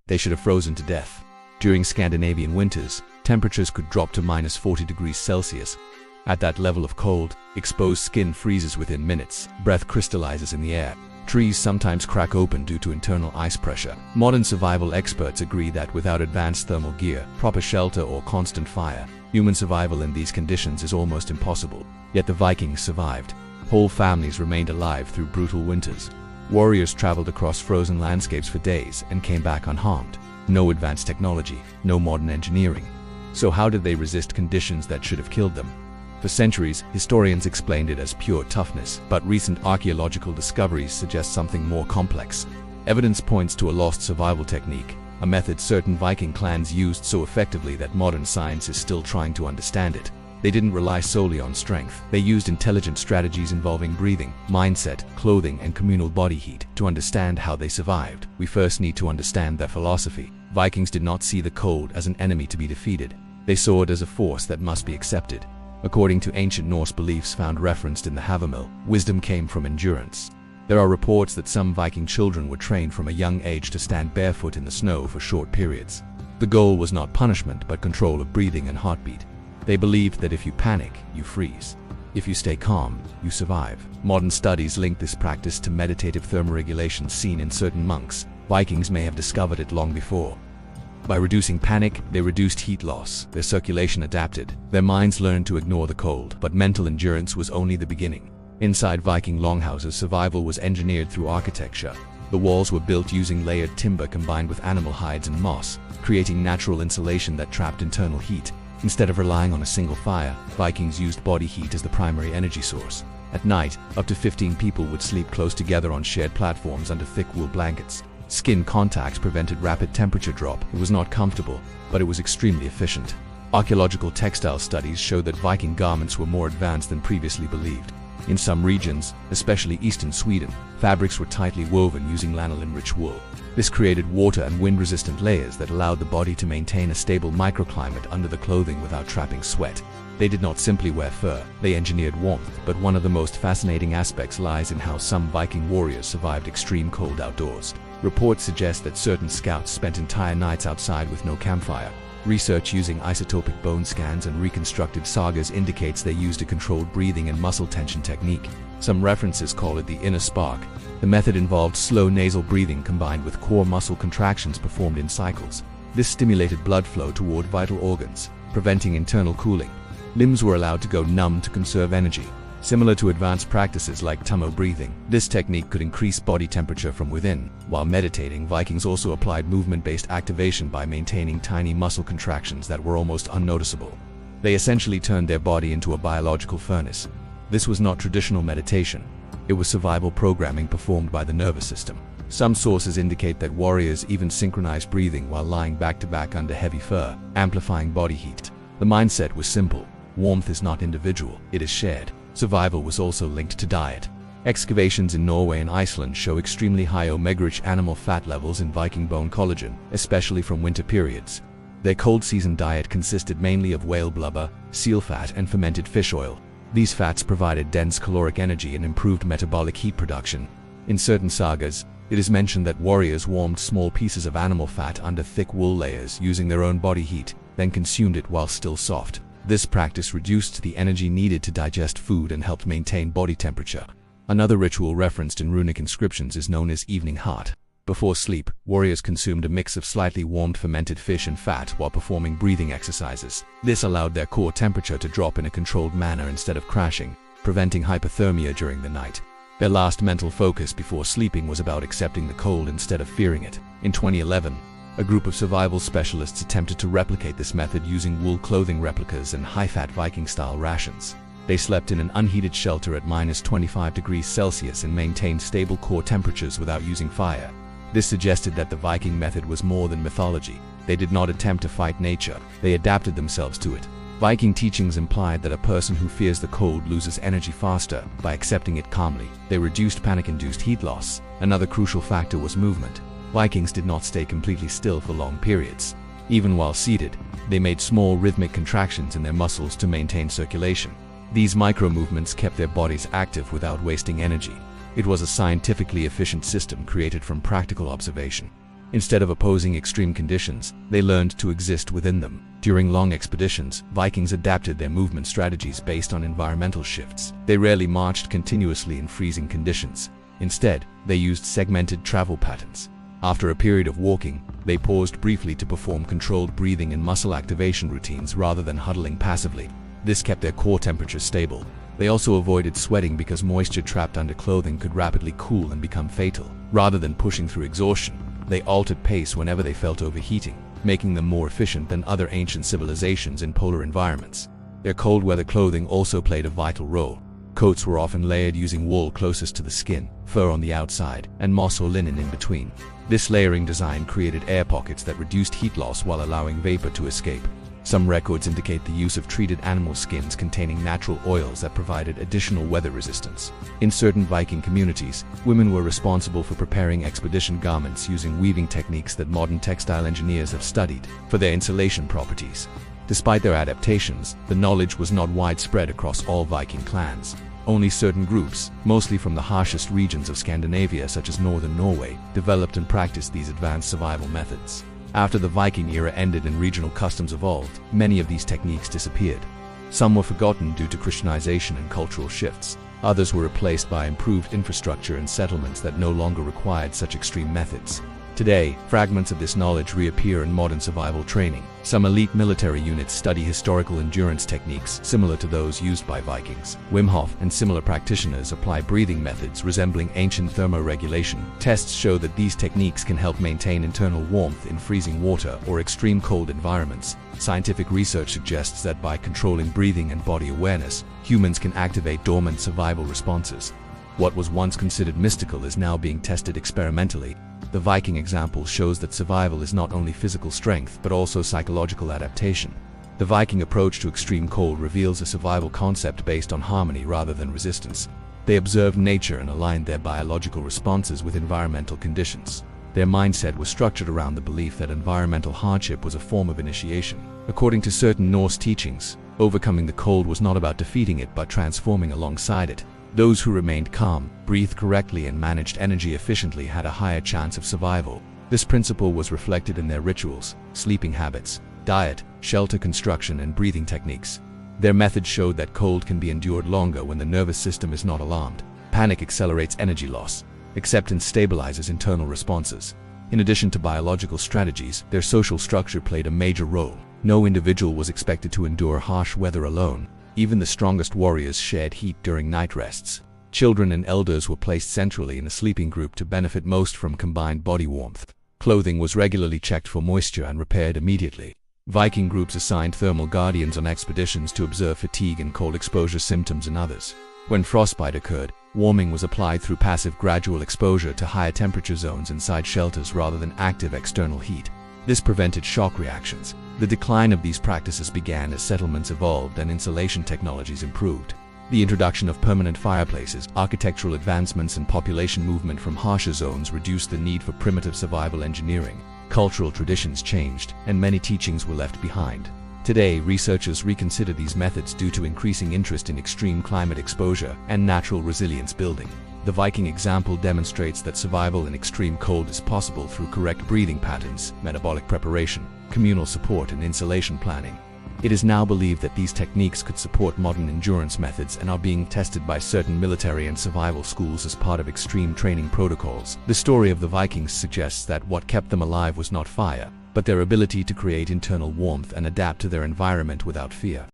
They should have frozen to death. During Scandinavian winters, temperatures could drop to -40°C. At that level of cold, exposed skin freezes within minutes, breath crystallizes in the air. Trees sometimes crack open due to internal ice pressure. Modern survival experts agree that without advanced thermal gear, proper shelter, or constant fire, human survival in these conditions is almost impossible. Yet the Vikings survived. Whole families remained alive through brutal winters. Warriors traveled across frozen landscapes for days and came back unharmed. No advanced technology, no modern engineering. So how did they resist conditions that should have killed them? For centuries, historians explained it as pure toughness, but recent archaeological discoveries suggest something more complex. Evidence points to a lost survival technique, a method certain Viking clans used so effectively that modern science is still trying to understand it. They didn't rely solely on strength. They used intelligent strategies involving breathing, mindset, clothing, and communal body heat. To understand how they survived, we first need to understand their philosophy. Vikings did not see the cold as an enemy to be defeated. They saw it as a force that must be accepted. According to ancient Norse beliefs found referenced in the Havamil, wisdom came from endurance. There are reports that some Viking children were trained from a young age to stand barefoot in the snow for short periods. The goal was not punishment, but control of breathing and heartbeat. They believed that if you panic, you freeze. If you stay calm, you survive. Modern studies link this practice to meditative thermoregulation seen in certain monks. Vikings may have discovered it long before. By reducing panic, they reduced heat loss, their circulation adapted, their minds learned to ignore the cold, but mental endurance was only the beginning. Inside Viking longhouses, survival was engineered through architecture. The walls were built using layered timber combined with animal hides and moss, creating natural insulation that trapped internal heat. Instead of relying on a single fire, Vikings used body heat as the primary energy source. At night, up to 15 people would sleep close together on shared platforms under thick wool blankets. Skin contact prevented rapid temperature drop. It was not comfortable, but it was extremely efficient. Archaeological textile studies show that Viking garments were more advanced than previously believed. In some regions, especially eastern Sweden, fabrics were tightly woven using lanolin-rich wool. This created water and wind-resistant layers that allowed the body to maintain a stable microclimate under the clothing without trapping sweat. They did not simply wear fur, they engineered warmth. But one of the most fascinating aspects lies in how some Viking warriors survived extreme cold outdoors. Reports suggest that certain scouts spent entire nights outside with no campfire. Research using isotopic bone scans and reconstructed sagas indicates they used a controlled breathing and muscle tension technique. Some references call it the inner spark. The method involved slow nasal breathing combined with core muscle contractions performed in cycles. This stimulated blood flow toward vital organs, preventing internal cooling. Limbs were allowed to go numb to conserve energy. Similar to advanced practices like Tummo breathing, this technique could increase body temperature from within. While meditating, Vikings also applied movement-based activation by maintaining tiny muscle contractions that were almost unnoticeable. They essentially turned their body into a biological furnace. This was not traditional meditation. It was survival programming performed by the nervous system. Some sources indicate that warriors even synchronized breathing while lying back-to-back under heavy fur, amplifying body heat. The mindset was simple. Warmth is not individual, it is shared. Survival was also linked to diet. Excavations in Norway and Iceland show extremely high omega-rich animal fat levels in Viking bone collagen, especially from winter periods. Their cold-season diet consisted mainly of whale blubber, seal fat, and fermented fish oil. These fats provided dense caloric energy and improved metabolic heat production. In certain sagas, it is mentioned that warriors warmed small pieces of animal fat under thick wool layers using their own body heat, then consumed it while still soft. This practice reduced the energy needed to digest food and helped maintain body temperature. Another ritual referenced in runic inscriptions is known as evening heart. Before sleep, warriors consumed a mix of slightly warmed fermented fish and fat while performing breathing exercises. This allowed their core temperature to drop in a controlled manner instead of crashing, preventing hypothermia during the night. Their last mental focus before sleeping was about accepting the cold instead of fearing it. In 2011, a group of survival specialists attempted to replicate this method using wool clothing replicas and high-fat Viking-style rations. They slept in an unheated shelter at -25°C and maintained stable core temperatures without using fire. This suggested that the Viking method was more than mythology. They did not attempt to fight nature, they adapted themselves to it. Viking teachings implied that a person who fears the cold loses energy faster by accepting it calmly. They reduced panic-induced heat loss. Another crucial factor was movement. Vikings did not stay completely still for long periods. Even while seated, they made small rhythmic contractions in their muscles to maintain circulation. These micro-movements kept their bodies active without wasting energy. It was a scientifically efficient system created from practical observation. Instead of opposing extreme conditions, they learned to exist within them. During long expeditions, Vikings adapted their movement strategies based on environmental shifts. They rarely marched continuously in freezing conditions. Instead, they used segmented travel patterns. After a period of walking, they paused briefly to perform controlled breathing and muscle activation routines rather than huddling passively. This kept their core temperature stable. They also avoided sweating because moisture trapped under clothing could rapidly cool and become fatal. Rather than pushing through exhaustion, they altered pace whenever they felt overheating, making them more efficient than other ancient civilizations in polar environments. Their cold weather clothing also played a vital role. Coats were often layered using wool closest to the skin, fur on the outside, and moss or linen in between. This layering design created air pockets that reduced heat loss while allowing vapor to escape. Some records indicate the use of treated animal skins containing natural oils that provided additional weather resistance. In certain Viking communities, women were responsible for preparing expedition garments using weaving techniques that modern textile engineers have studied for their insulation properties. Despite their adaptations, the knowledge was not widespread across all Viking clans. Only certain groups, mostly from the harshest regions of Scandinavia such as northern Norway, developed and practiced these advanced survival methods. After the Viking era ended and regional customs evolved, many of these techniques disappeared. Some were forgotten due to Christianization and cultural shifts. Others were replaced by improved infrastructure and settlements that no longer required such extreme methods. Today, fragments of this knowledge reappear in modern survival training. Some elite military units study historical endurance techniques similar to those used by Vikings. Wim Hof and similar practitioners apply breathing methods resembling ancient thermoregulation. Tests show that these techniques can help maintain internal warmth in freezing water or extreme cold environments. Scientific research suggests that by controlling breathing and body awareness, humans can activate dormant survival responses. What was once considered mystical is now being tested experimentally. The Viking example shows that survival is not only physical strength but also psychological adaptation. The Viking approach to extreme cold reveals a survival concept based on harmony rather than resistance. They observed nature and aligned their biological responses with environmental conditions. Their mindset was structured around the belief that environmental hardship was a form of initiation. According to certain Norse teachings, overcoming the cold was not about defeating it but transforming alongside it. Those who remained calm, breathed correctly, and managed energy efficiently had a higher chance of survival. This principle was reflected in their rituals, sleeping habits, diet, shelter construction, and breathing techniques. Their methods showed that cold can be endured longer when the nervous system is not alarmed. Panic accelerates energy loss. Acceptance stabilizes internal responses. In addition to biological strategies, their social structure played a major role. No individual was expected to endure harsh weather alone. Even the strongest warriors shared heat during night rests. Children and elders were placed centrally in a sleeping group to benefit most from combined body warmth. Clothing was regularly checked for moisture and repaired immediately. Viking groups assigned thermal guardians on expeditions to observe fatigue and cold exposure symptoms in others. When frostbite occurred, warming was applied through passive gradual exposure to higher temperature zones inside shelters rather than active external heat. This prevented shock reactions. The decline of these practices began as settlements evolved and insulation technologies improved. The introduction of permanent fireplaces, architectural advancements, and population movement from harsher zones reduced the need for primitive survival engineering. Cultural traditions changed, and many teachings were left behind. Today, researchers reconsider these methods due to increasing interest in extreme climate exposure and natural resilience building. The Viking example demonstrates that survival in extreme cold is possible through correct breathing patterns, metabolic preparation, communal support, and insulation planning. It is now believed that these techniques could support modern endurance methods and are being tested by certain military and survival schools as part of extreme training protocols. The story of the Vikings suggests that what kept them alive was not fire, but their ability to create internal warmth and adapt to their environment without fear.